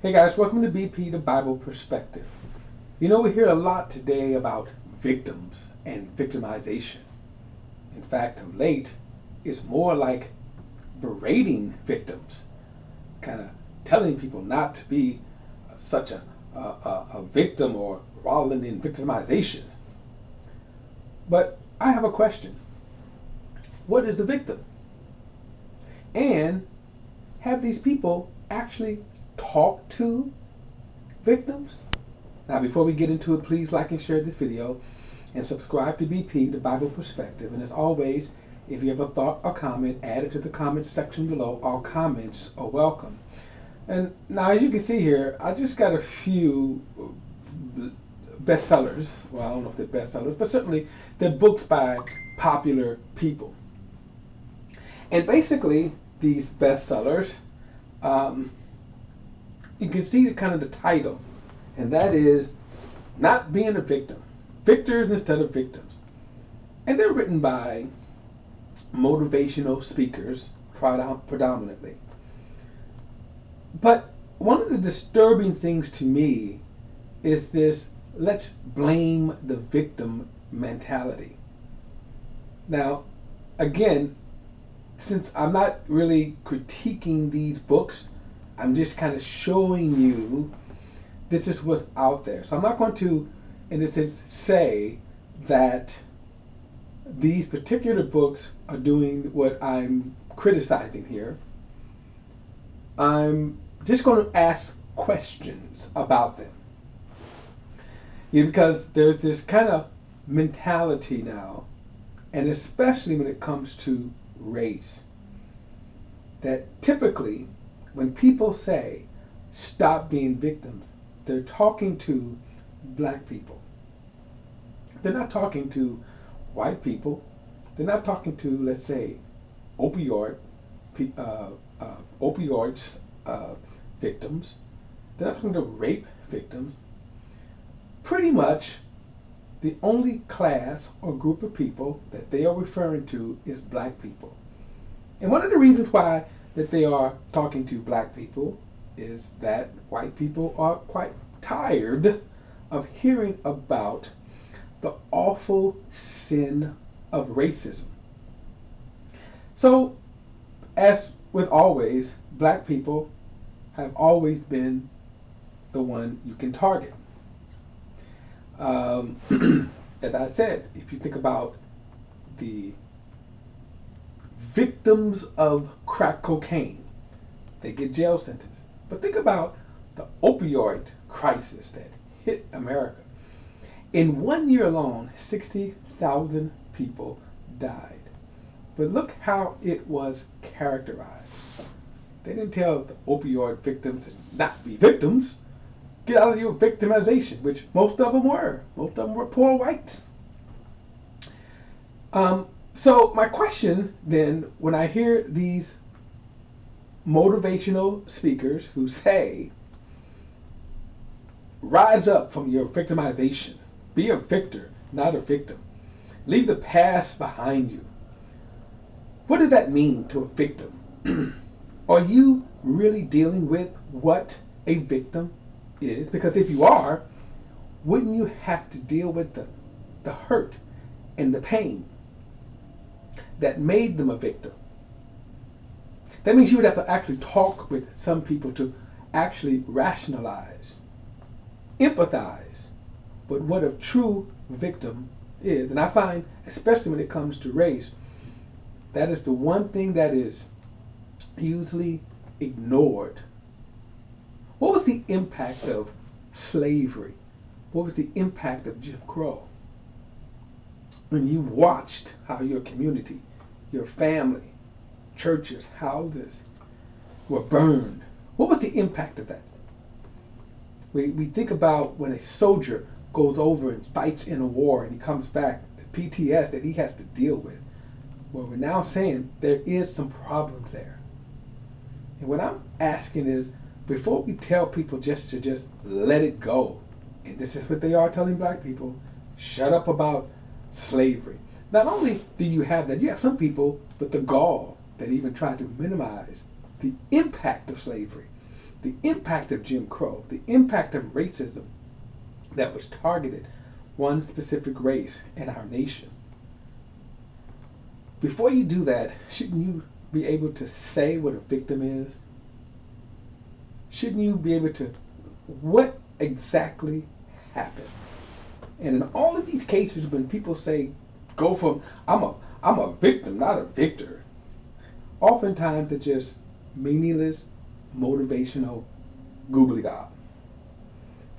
Hey guys, welcome to BP, the Bible Perspective. You know, we hear a lot today about victims and victimization. In fact, of late, it's more like berating victims, kind of telling people not to be such a victim or rolling in victimization. But I have a question. What is a victim? And have these people actually talked to victims? Now, before we get into it, please like and share this video and subscribe to BP, the Bible Perspective. And as always, if you have a thought or comment, add it to the comments section below. All comments are welcome. And now, as you can see here, I just got a few bestsellers. Well, I don't know if they're bestsellers, but certainly they're books by popular people. And basically, these bestsellers, you can see the kind of the title, and that is Not Being a Victim, Victors Instead of Victims. And they're written by motivational speakers predominantly. But one of the disturbing things to me is this let's blame the victim mentality. Now, again, since I'm not really critiquing these books, I'm just kind of showing you this is what's out there. So I'm not going to, in a sense, say that these particular books are doing what I'm criticizing here. I'm just going to ask questions about them. Because there's this kind of mentality now, and especially when it comes to race, that typically when people say stop being victims, they're talking to black people. They're not talking to white people. They're not talking to, let's say, opioids victims. They're not talking to rape victims. Pretty much the only class or group of people that they are referring to is black people. And one of the reasons why that they are talking to black people is that white people are quite tired of hearing about the awful sin of racism. So, as with always, black people have always been the one you can target. As I said, if you think about the victims of crack cocaine, they get jail sentence. But think about the opioid crisis that hit America. In 1 year alone, 60,000 people died. But look how it was characterized. They didn't tell the opioid victims to not be victims. Get out of your victimization, which most of them were. Most of them were poor whites. So my question then, when I hear these motivational speakers who say, rise up from your victimization, be a victor, not a victim, leave the past behind you. What does that mean to a victim? Are you really dealing with what a victim is? Because if you are, wouldn't you have to deal with the hurt and the pain that made them a victim? That means you would have to actually talk with some people to actually rationalize, empathize with what a true victim is. And I find, especially when it comes to race, that is the one thing that is usually ignored. What was the impact of slavery? What was the impact of Jim Crow? When you watched how your community, your family, churches, houses were burned, what was the impact of that? We think about when a soldier goes over and fights in a war and he comes back, the PTS that he has to deal with. Well, we're now saying there is some problems there. And what I'm asking is, before we tell people just to let it go, and this is what they are telling black people, shut up about slavery. Not only do you have that, you have some people with the gall that even try to minimize the impact of slavery. the impact of Jim Crow, the impact of racism that was targeted one specific race in our nation. Before you do that, shouldn't you be able to say what a victim is? Shouldn't you be able to, what exactly happened? And in all of these cases, when people say, go from, I'm a victim, not a victor, oftentimes they're just meaningless, motivational googly gob.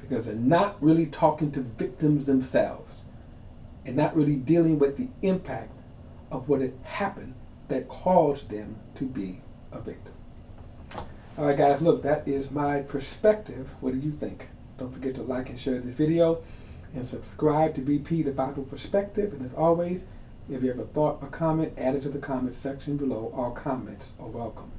Because they're not really talking to victims themselves and not really dealing with the impact of what had happened that caused them to be a victim. All right, guys, look, that is my perspective. What do you think? Don't forget to like and share this video and subscribe to BP, the Bible Perspective. And as always, if you have a thought or comment, add it to the comment section below. All comments are welcome.